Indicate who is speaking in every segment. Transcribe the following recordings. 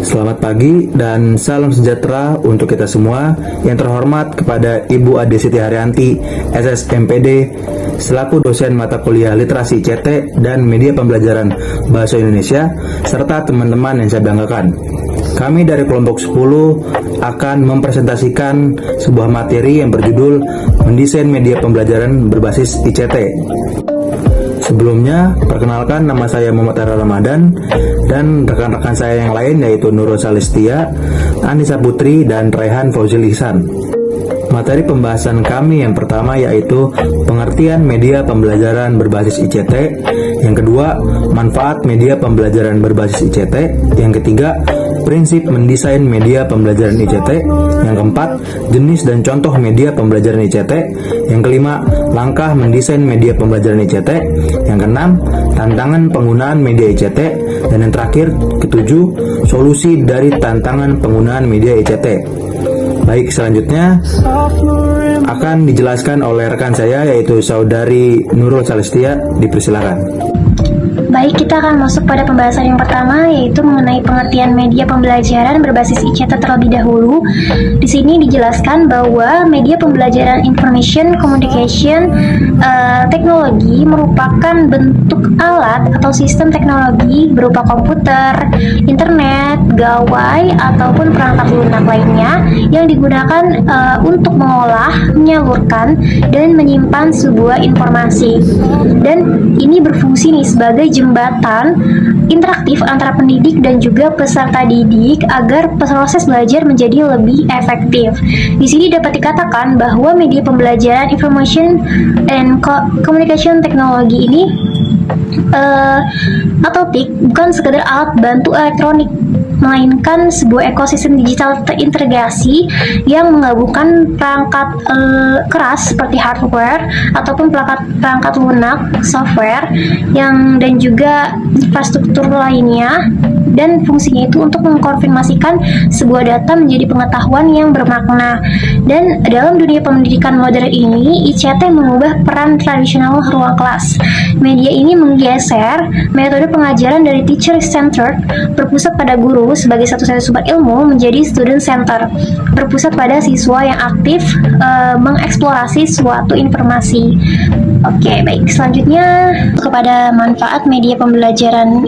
Speaker 1: Selamat pagi dan salam sejahtera untuk kita semua. Yang terhormat kepada Ibu Ade Siti Haryanti, SSMPD, selaku dosen mata kuliah Literasi ICT dan Media Pembelajaran Bahasa Indonesia, serta teman-teman yang saya banggakan. Kami dari kelompok 10 akan mempresentasikan sebuah materi yang berjudul Mendesain Media Pembelajaran Berbasis ICT. Sebelumnya, perkenalkan, nama saya Muhammad Ara Ramadan dan rekan-rekan saya yang lain yaitu Nurul Salistia, Anissa Putri, dan Raihan Fauzil Ihsan. Materi pembahasan kami yang pertama yaitu pengertian media pembelajaran berbasis ICT, yang kedua, manfaat media pembelajaran berbasis ICT, yang ketiga, prinsip mendesain media pembelajaran ICT, yang keempat, jenis dan contoh media pembelajaran ICT, yang kelima, langkah mendesain media pembelajaran ICT, yang keenam, tantangan penggunaan media ICT, dan yang terakhir, ketujuh, solusi dari tantangan penggunaan media ICT. Baik, selanjutnya akan dijelaskan oleh rekan saya yaitu Saudari Nurul Salistia. Dipersilakan.
Speaker 2: Baik, kita akan masuk pada pembahasan yang pertama, yaitu mengenai pengertian media pembelajaran berbasis ICT terlebih dahulu. Di sini dijelaskan bahwa media pembelajaran information communication teknologi merupakan bentuk alat atau sistem teknologi berupa komputer, internet, gawai, ataupun perangkat lunak lainnya yang digunakan untuk mengolah, menyalurkan, dan menyimpan sebuah informasi. Dan ini berfungsi nih sebagai jembatan interaktif antara pendidik dan juga peserta didik agar proses belajar menjadi lebih efektif. Di sini dapat dikatakan bahwa media pembelajaran information and communication technology ini atau TIC bukan sekedar alat bantu elektronik, melainkan sebuah ekosistem digital terintegrasi yang menggabungkan perangkat keras seperti hardware ataupun perangkat lunak software dan juga infrastruktur lainnya, dan fungsinya itu untuk mengkonfirmasikan sebuah data menjadi pengetahuan yang bermakna. Dan dalam dunia pendidikan modern ini, ICT mengubah peran tradisional ruang kelas. Media ini menggeser metode pengajaran dari teacher-centered, berpusat pada guru sebagai satu-satunya sumber ilmu, menjadi student-centered, berpusat pada siswa yang aktif mengeksplorasi suatu informasi. Oke, baik. Selanjutnya kepada manfaat media pembelajaran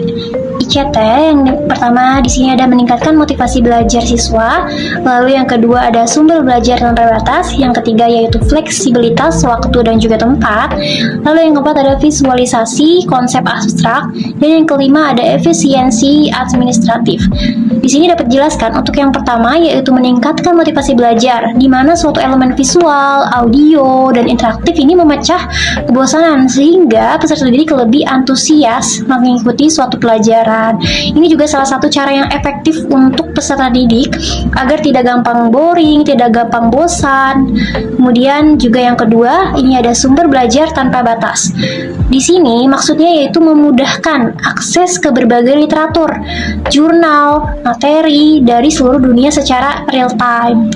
Speaker 2: ICT, yang pertama di sini ada meningkatkan motivasi belajar siswa, lalu yang kedua ada sumber belajar yang terbatas, yang ketiga yaitu fleksibilitas waktu dan juga tempat, lalu yang keempat ada visualisasi konsep abstrak, dan yang kelima ada efisiensi administratif. Di sini dapat dijelaskan untuk yang pertama yaitu meningkatkan motivasi belajar, di mana suatu elemen visual, audio, dan interaktif ini memecah kebosanan sehingga peserta didik lebih antusias mengikuti suatu pelajaran. Ini juga salah satu cara yang efektif untuk peserta didik agar tidak gampang boring, tidak gampang bosan. Kemudian juga yang kedua, ini ada sumber belajar tanpa batas. Di sini maksudnya yaitu memudahkan akses ke berbagai literatur, jurnal, materi dari seluruh dunia secara real time.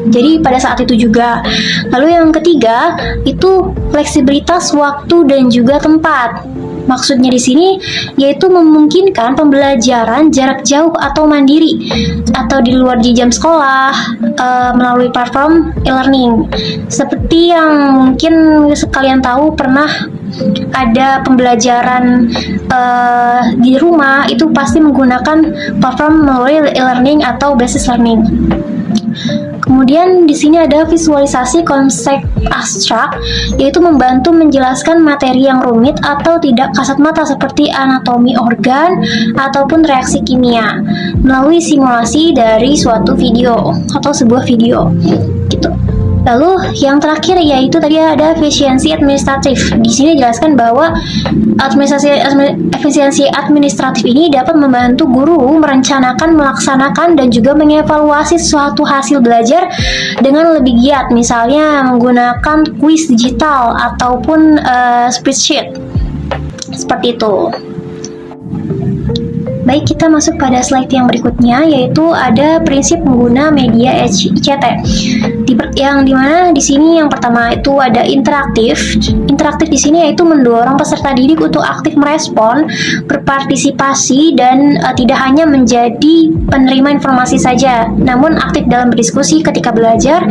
Speaker 2: Jadi pada saat itu juga. Lalu yang ketiga itu fleksibilitas waktu dan juga tempat. Maksudnya di sini yaitu memungkinkan pembelajaran jarak jauh atau mandiri atau di luar jam sekolah melalui platform e-learning. Seperti yang mungkin sekalian tahu, pernah ada pembelajaran di rumah itu pasti menggunakan platform melalui e-learning atau blended learning. Kemudian di sini ada visualisasi konsep abstrak, yaitu membantu menjelaskan materi yang rumit atau tidak kasat mata seperti anatomi organ ataupun reaksi kimia melalui simulasi dari suatu video atau sebuah video gitu. Lalu yang terakhir yaitu tadi ada efisiensi administratif. Di sini dijelaskan bahwa efisiensi administratif ini dapat membantu guru merencanakan, melaksanakan, dan juga mengevaluasi suatu hasil belajar dengan lebih giat, misalnya menggunakan kuis digital ataupun spreadsheet seperti itu. Baik, kita masuk pada slide yang berikutnya, yaitu ada prinsip pengguna media ICT. Yang dimana di sini yang pertama itu ada interaktif. Interaktif di sini yaitu mendorong peserta didik untuk aktif merespon, berpartisipasi, dan tidak hanya menjadi penerima informasi saja, namun aktif dalam berdiskusi ketika belajar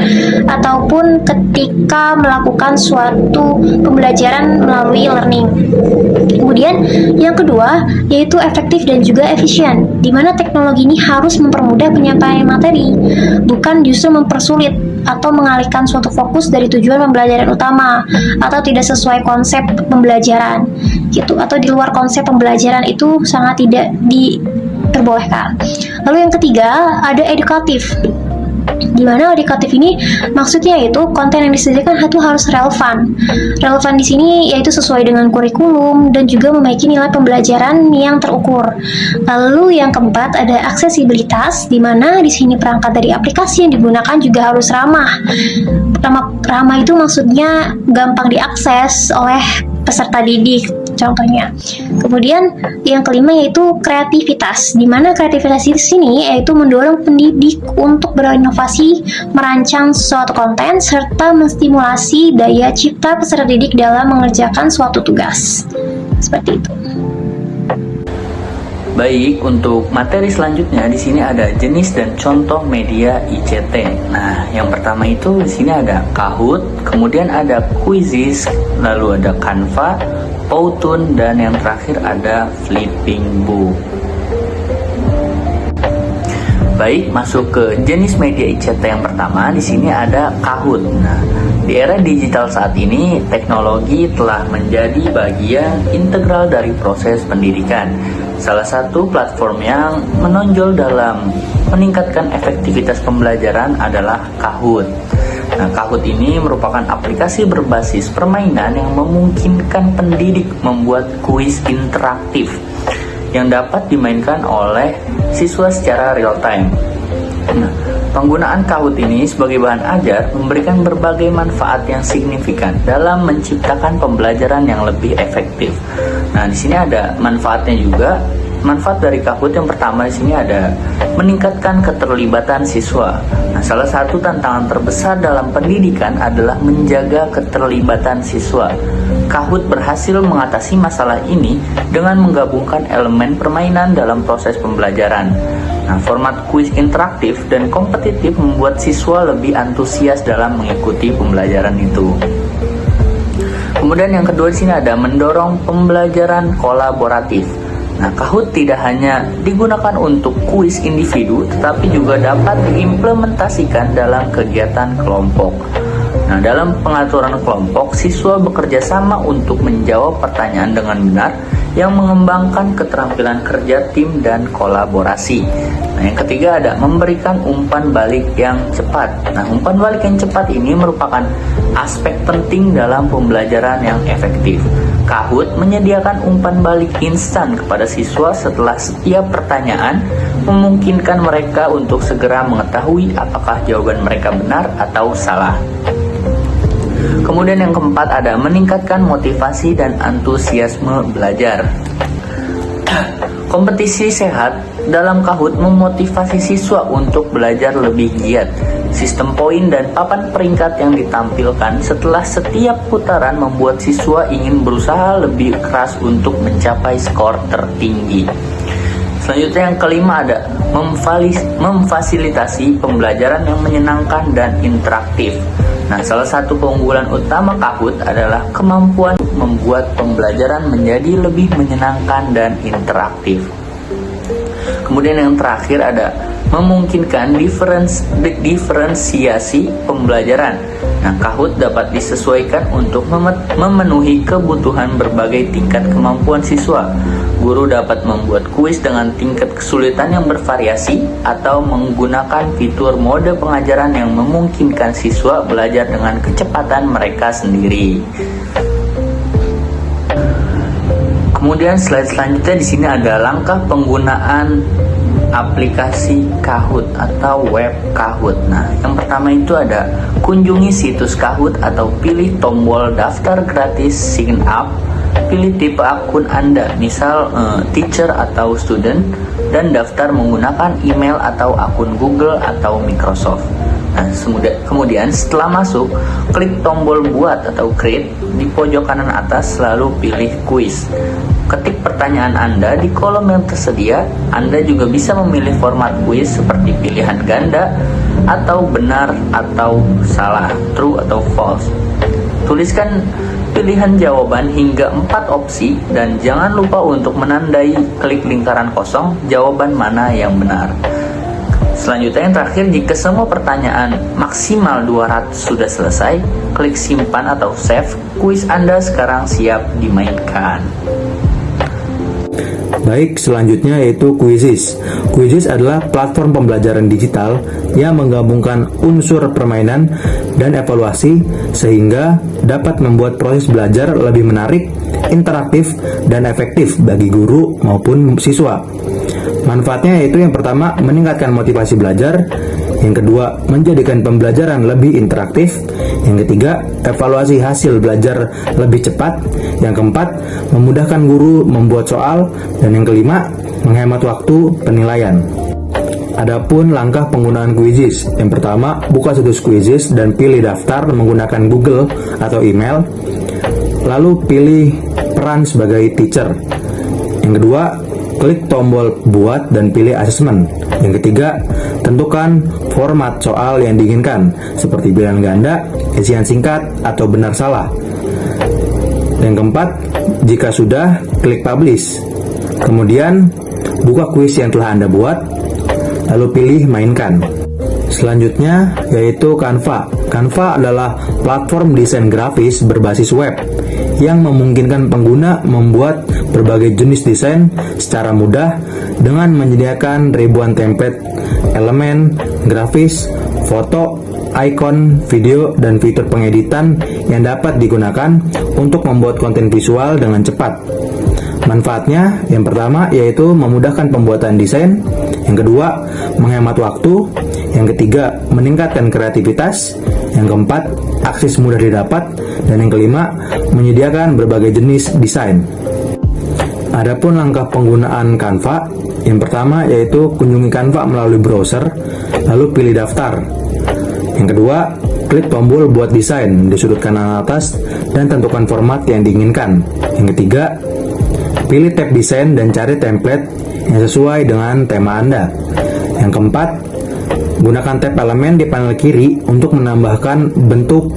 Speaker 2: ataupun ketika melakukan suatu pembelajaran melalui learning. Kemudian yang kedua yaitu efektif dan juga efisien, di mana teknologi ini harus mempermudah penyampaian materi, bukan justru mempersulit atau mengalihkan suatu fokus dari tujuan pembelajaran utama, atau tidak sesuai konsep pembelajaran gitu, atau di luar konsep pembelajaran itu sangat tidak diperbolehkan. Lalu yang ketiga ada edukatif, di mana edukatif ini maksudnya yaitu konten yang disediakan itu harus relevan. Relevan di sini yaitu sesuai dengan kurikulum dan juga memiliki nilai pembelajaran yang terukur. Lalu yang keempat ada aksesibilitas, di mana di sini perangkat dari aplikasi yang digunakan juga harus ramah. Ramah itu maksudnya gampang diakses oleh peserta didik contohnya. Kemudian yang kelima yaitu kreativitas, di mana kreativitas di sini yaitu mendorong pendidik untuk berinovasi, merancang suatu konten, serta menstimulasi daya cipta peserta didik dalam mengerjakan suatu tugas. Seperti itu.
Speaker 3: Baik, untuk materi selanjutnya di sini ada jenis dan contoh media ICT. Nah, yang pertama itu di sini ada Kahoot, kemudian ada Quizizz, lalu ada Canva, Powtoon, dan yang terakhir ada Flipping Book. Baik, masuk ke jenis media ICT yang pertama, di sini ada Kahoot. Nah, di era digital saat ini, teknologi telah menjadi bagian integral dari proses pendidikan. Salah satu platform yang menonjol dalam meningkatkan efektivitas pembelajaran adalah Kahoot. Nah, Kahoot ini merupakan aplikasi berbasis permainan yang memungkinkan pendidik membuat kuis interaktif yang dapat dimainkan oleh siswa secara real time. Nah, penggunaan Kahoot ini sebagai bahan ajar memberikan berbagai manfaat yang signifikan dalam menciptakan pembelajaran yang lebih efektif. Nah, di sini ada manfaatnya juga. Manfaat dari Kahoot yang pertama di sini ada meningkatkan keterlibatan siswa. Nah, salah satu tantangan terbesar dalam pendidikan adalah menjaga keterlibatan siswa. Kahoot berhasil mengatasi masalah ini dengan menggabungkan elemen permainan dalam proses pembelajaran. Nah, format kuis interaktif dan kompetitif membuat siswa lebih antusias dalam mengikuti pembelajaran itu. Kemudian yang kedua di sini ada mendorong pembelajaran kolaboratif. Nah, Kahoot tidak hanya digunakan untuk kuis individu, tetapi juga dapat diimplementasikan dalam kegiatan kelompok. Nah, dalam pengaturan kelompok, siswa bekerja sama untuk menjawab pertanyaan dengan benar, yang mengembangkan keterampilan kerja tim dan kolaborasi. Nah, yang ketiga ada memberikan umpan balik yang cepat. Nah, umpan balik yang cepat ini merupakan aspek penting dalam pembelajaran yang efektif. Kahoot menyediakan umpan balik instan kepada siswa setelah setiap pertanyaan, memungkinkan mereka untuk segera mengetahui apakah jawaban mereka benar atau salah. Kemudian yang keempat ada meningkatkan motivasi dan antusiasme belajar. Kompetisi sehat dalam Kahoot memotivasi siswa untuk belajar lebih giat. Sistem poin dan papan peringkat yang ditampilkan setelah setiap putaran membuat siswa ingin berusaha lebih keras untuk mencapai skor tertinggi. Selanjutnya yang kelima ada memfasilitasi pembelajaran yang menyenangkan dan interaktif. Nah, salah satu keunggulan utama Kahoot adalah kemampuan membuat pembelajaran menjadi lebih menyenangkan dan interaktif. Kemudian yang terakhir ada memungkinkan diferensiasi pembelajaran. Nah, Kahoot dapat disesuaikan untuk memenuhi kebutuhan berbagai tingkat kemampuan siswa. Guru dapat membuat kuis dengan tingkat kesulitan yang bervariasi atau menggunakan fitur mode pengajaran yang memungkinkan siswa belajar dengan kecepatan mereka sendiri. Kemudian slide selanjutnya di sini ada langkah penggunaan aplikasi Kahoot atau web Kahoot. Nah, yang pertama itu ada kunjungi situs Kahoot atau pilih tombol daftar gratis sign up. pilih tipe akun Anda, misal teacher atau student, dan daftar menggunakan email atau akun Google atau Microsoft. Nah, kemudian setelah masuk, klik tombol buat atau create di pojok kanan atas, lalu pilih quiz. Ketik pertanyaan Anda di kolom yang tersedia. Anda juga bisa memilih format quiz seperti pilihan ganda atau benar atau salah, true atau false. Tuliskan pilihan jawaban hingga 4 opsi dan jangan lupa untuk menandai klik lingkaran kosong jawaban mana yang benar. Selanjutnya yang terakhir, jika semua pertanyaan maksimal 200 sudah selesai, klik simpan atau save. Kuis Anda sekarang siap dimainkan.
Speaker 1: Baik, selanjutnya yaitu Quizizz. Quizizz adalah platform pembelajaran digital yang menggabungkan unsur permainan dan evaluasi sehingga dapat membuat proses belajar lebih menarik, interaktif, dan efektif bagi guru maupun siswa. Manfaatnya yaitu yang pertama, meningkatkan motivasi belajar. Yang kedua, menjadikan pembelajaran lebih interaktif. Yang ketiga, evaluasi hasil belajar lebih cepat. Yang keempat, memudahkan guru membuat soal. Dan yang kelima, menghemat waktu penilaian. Adapun langkah penggunaan Quizizz. Yang pertama, buka situs Quizizz dan pilih daftar menggunakan Google atau email. Lalu pilih peran sebagai teacher. Yang kedua, klik tombol buat dan pilih asesmen. Yang ketiga, tentukan format soal yang diinginkan, seperti pilihan ganda, isian singkat, atau benar salah. Yang keempat, jika sudah, klik publish. Kemudian, buka kuis yang telah Anda buat, lalu pilih mainkan. Selanjutnya, yaitu Canva. Canva adalah platform desain grafis berbasis web yang memungkinkan pengguna membuat berbagai jenis desain secara mudah dengan menyediakan ribuan template, elemen, grafis, foto, ikon, video, dan fitur pengeditan yang dapat digunakan untuk membuat konten visual dengan cepat. Manfaatnya, yang pertama yaitu memudahkan pembuatan desain, yang kedua menghemat waktu, yang ketiga meningkatkan kreativitas, yang keempat akses mudah didapat, dan yang kelima menyediakan berbagai jenis desain. Adapun langkah penggunaan Canva, yang pertama yaitu kunjungi Canva melalui browser, lalu pilih daftar. Yang kedua, klik tombol buat desain di sudut kanan atas dan tentukan format yang diinginkan. Yang ketiga, pilih tab desain dan cari template yang sesuai dengan tema Anda. Yang keempat, gunakan tab elemen di panel kiri untuk menambahkan bentuk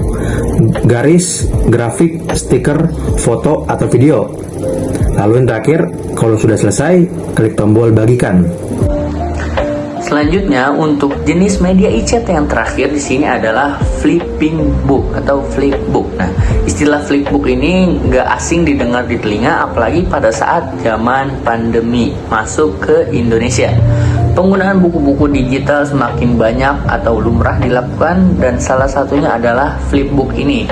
Speaker 1: garis, grafik, stiker, foto, atau video. Lalu yang terakhir, kalau sudah selesai, klik tombol bagikan.
Speaker 3: Selanjutnya, untuk jenis media e-chat yang terakhir di sini adalah flipping book atau flipbook. Nah, istilah flipbook ini nggak asing didengar di telinga, apalagi pada saat zaman pandemi masuk ke Indonesia. Penggunaan buku-buku digital semakin banyak atau lumrah dilakukan, dan salah satunya adalah flipbook ini.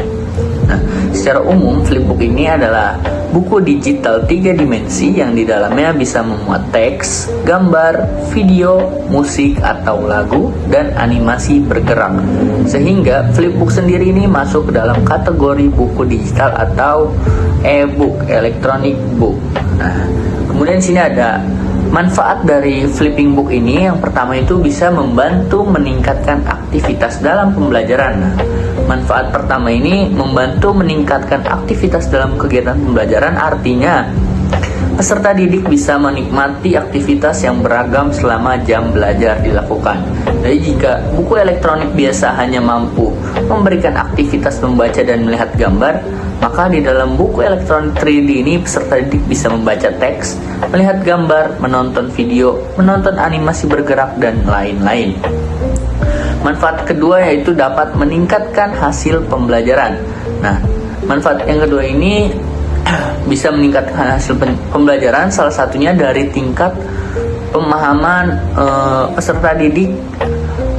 Speaker 3: Nah, secara umum flipbook ini adalah buku digital 3 dimensi yang di dalamnya bisa memuat teks, gambar, video, musik atau lagu, dan animasi bergerak. Sehingga flipbook sendiri ini masuk ke dalam kategori buku digital atau e-book, electronic book. Nah, kemudian di sini ada manfaat dari flipping book ini. Yang pertama itu bisa membantu meningkatkan aktivitas dalam pembelajaran. Nah, manfaat pertama ini membantu meningkatkan aktivitas dalam kegiatan pembelajaran, artinya peserta didik bisa menikmati aktivitas yang beragam selama jam belajar dilakukan. Jadi jika buku elektronik biasa hanya mampu memberikan aktivitas membaca dan melihat gambar, maka di dalam buku elektronik 3D ini peserta didik bisa membaca teks, melihat gambar, menonton video, menonton animasi bergerak, dan lain-lain. Manfaat kedua yaitu dapat meningkatkan hasil pembelajaran. Nah, manfaat yang kedua ini bisa meningkatkan hasil pembelajaran, salah satunya dari tingkat pemahaman peserta didik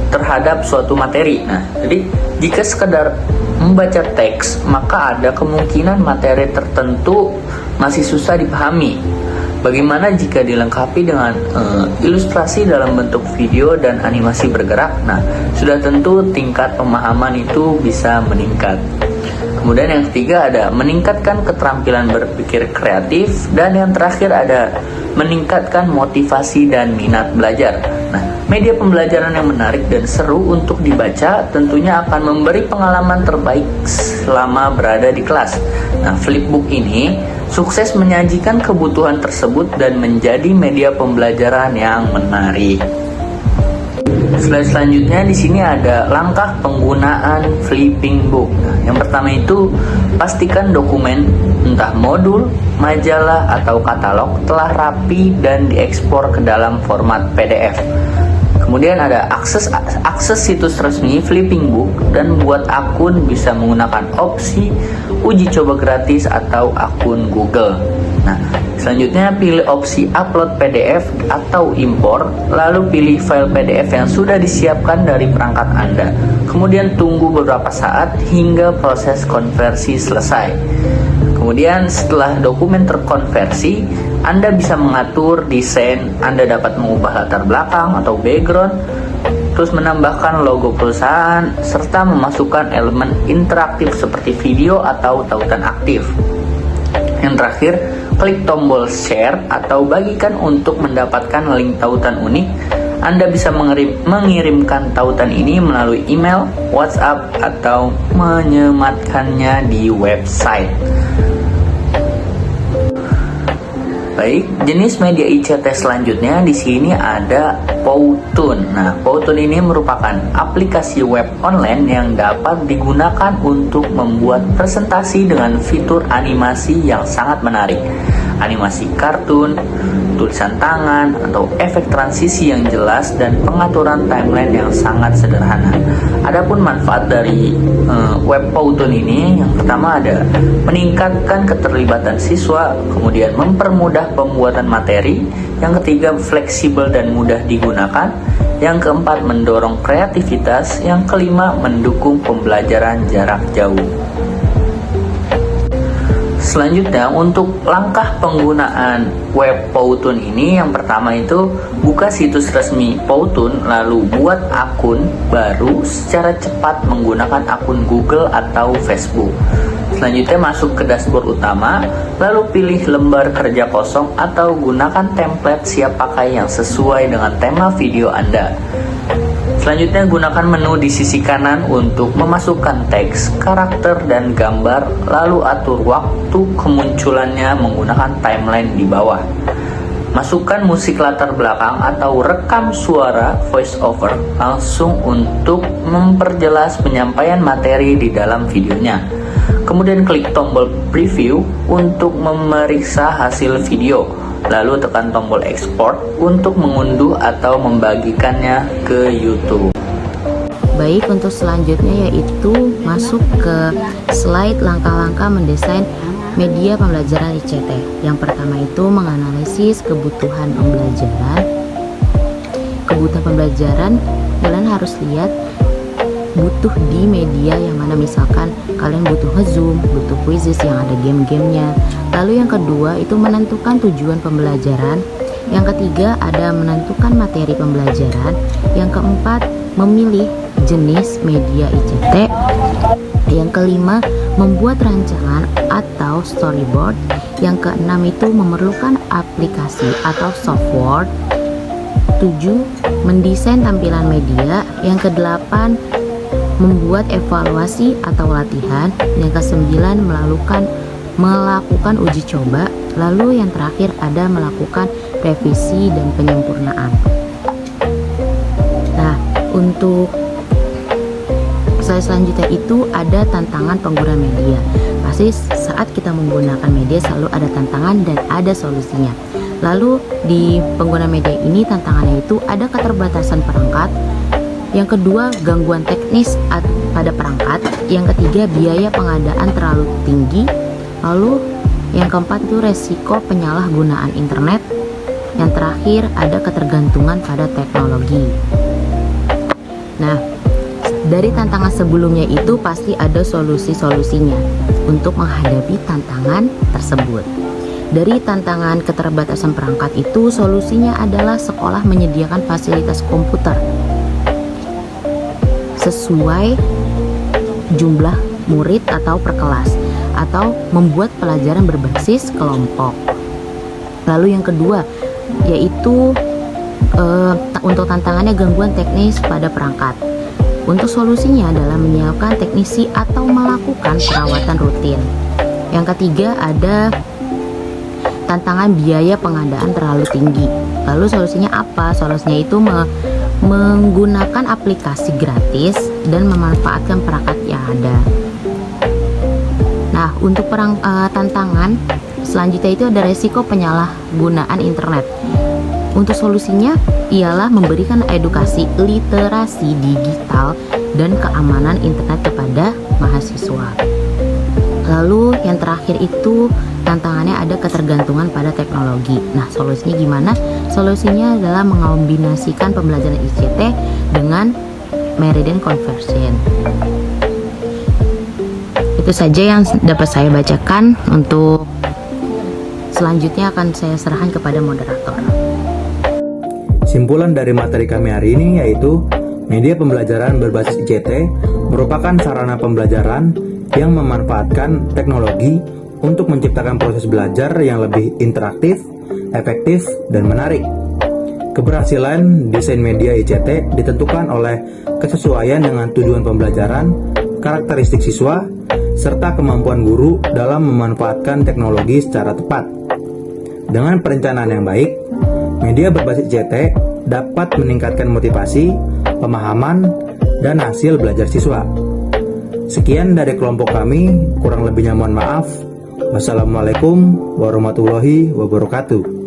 Speaker 3: terhadap suatu materi. Nah, jadi jika sekedar membaca teks, maka ada kemungkinan materi tertentu masih susah dipahami. Bagaimana jika dilengkapi dengan ilustrasi dalam bentuk video dan animasi bergerak? Nah, sudah tentu tingkat pemahaman itu bisa meningkat. Kemudian yang ketiga ada meningkatkan keterampilan berpikir kreatif, dan yang terakhir ada meningkatkan motivasi dan minat belajar. Nah, media pembelajaran yang menarik dan seru untuk dibaca tentunya akan memberi pengalaman terbaik selama berada di kelas. Nah, Flipbook ini sukses menyajikan kebutuhan tersebut dan menjadi media pembelajaran yang menarik. Slide selanjutnya di sini ada langkah penggunaan flipping book. Nah, yang pertama itu pastikan dokumen entah modul, majalah atau katalog telah rapi dan diekspor ke dalam format PDF. Kemudian ada akses situs resmi Flipping Book dan buat akun bisa menggunakan opsi uji coba gratis atau akun Google. Nah, selanjutnya pilih opsi upload PDF atau impor, lalu pilih file PDF yang sudah disiapkan dari perangkat Anda. Kemudian tunggu beberapa saat hingga proses konversi selesai. Kemudian setelah dokumen terkonversi, Anda bisa mengatur desain. Anda dapat mengubah latar belakang atau background, terus menambahkan logo perusahaan, serta memasukkan elemen interaktif seperti video atau tautan aktif. Yang terakhir, klik tombol share atau bagikan untuk mendapatkan link tautan unik. Anda bisa mengirimkan tautan ini melalui email, WhatsApp, atau menyematkannya di website. Baik, jenis media ICT selanjutnya di sini ada Powtoon. Nah, Powtoon ini merupakan aplikasi web online yang dapat digunakan untuk membuat presentasi dengan fitur animasi yang sangat menarik. Animasi kartun, tulisan tangan, atau efek transisi yang jelas dan pengaturan timeline yang sangat sederhana. Adapun manfaat dari web Powtoon ini, yang pertama ada meningkatkan keterlibatan siswa, kemudian mempermudah pembuatan materi, yang ketiga fleksibel dan mudah digunakan, yang keempat mendorong kreativitas, yang kelima mendukung pembelajaran jarak jauh. Selanjutnya, untuk langkah penggunaan web Powtoon ini, yang pertama itu buka situs resmi Powtoon, lalu buat akun baru secara cepat menggunakan akun Google atau Facebook. Selanjutnya masuk ke dashboard utama, lalu pilih lembar kerja kosong atau gunakan template siap pakai yang sesuai dengan tema video Anda. Selanjutnya gunakan menu di sisi kanan untuk memasukkan teks, karakter, dan gambar, lalu atur waktu kemunculannya menggunakan timeline di bawah. Masukkan musik latar belakang atau rekam suara voice over langsung untuk memperjelas penyampaian materi di dalam videonya. Kemudian klik tombol preview untuk memeriksa hasil video. Lalu tekan tombol export untuk mengunduh atau membagikannya ke YouTube.
Speaker 4: Baik, untuk selanjutnya yaitu masuk ke slide langkah-langkah mendesain media pembelajaran ICT. Yang pertama itu menganalisis kebutuhan pembelajaran. Kebutuhan pembelajaran, kalian harus lihat butuh di media yang mana, misalkan kalian butuh nge-zoom, butuh quizzes yang ada game-gamenya. Lalu yang kedua itu menentukan tujuan pembelajaran. Yang ketiga ada menentukan materi pembelajaran. Yang keempat memilih jenis media ICT. Yang kelima membuat rancangan atau storyboard. Yang keenam itu memerlukan aplikasi atau software. 7 mendesain tampilan media. Yang kedelapan membuat evaluasi atau latihan. Yang kesembilan melakukan uji coba. Lalu yang terakhir ada melakukan revisi dan penyempurnaan. Nah, untuk slide selanjutnya itu ada tantangan penggunaan media. Pasti saat kita menggunakan media selalu ada tantangan dan ada solusinya. Lalu di penggunaan media ini tantangannya itu ada keterbatasan perangkat. Yang kedua, gangguan teknis pada perangkat. Yang ketiga, biaya pengadaan terlalu tinggi. Lalu yang keempat itu resiko penyalahgunaan internet. Yang terakhir, ada ketergantungan pada teknologi. Nah, dari tantangan sebelumnya itu pasti ada solusi-solusinya untuk menghadapi tantangan tersebut. Dari tantangan keterbatasan perangkat itu, solusinya adalah sekolah menyediakan fasilitas komputer sesuai jumlah murid atau per kelas, atau membuat pelajaran berbasis kelompok. Lalu yang kedua yaitu untuk tantangannya gangguan teknis pada perangkat. Untuk solusinya adalah menyiapkan teknisi atau melakukan perawatan rutin. Yang ketiga ada tantangan biaya pengadaan terlalu tinggi. Lalu solusinya apa? Solusinya itu menggunakan aplikasi gratis dan memanfaatkan perangkat yang ada. Nah, untuk tantangan selanjutnya itu ada resiko penyalahgunaan internet. Untuk solusinya ialah memberikan edukasi literasi digital dan keamanan internet kepada mahasiswa. Lalu yang terakhir itu tantangannya ada ketergantungan pada teknologi. Nah, solusinya gimana? Solusinya adalah mengombinasikan pembelajaran ICT dengan Meridian Conversion. Itu saja yang dapat saya bacakan. Untuk selanjutnya akan saya serahkan kepada moderator.
Speaker 1: Simpulan dari materi kami hari ini yaitu media pembelajaran berbasis ICT merupakan sarana pembelajaran yang memanfaatkan teknologi untuk menciptakan proses belajar yang lebih interaktif, efektif, dan menarik. Keberhasilan desain media ICT ditentukan oleh kesesuaian dengan tujuan pembelajaran, karakteristik siswa, serta kemampuan guru dalam memanfaatkan teknologi secara tepat. Dengan perencanaan yang baik, media berbasis ICT dapat meningkatkan motivasi, pemahaman, dan hasil belajar siswa. Sekian dari kelompok kami, kurang lebihnya mohon maaf. Wassalamualaikum warahmatullahi wabarakatuh.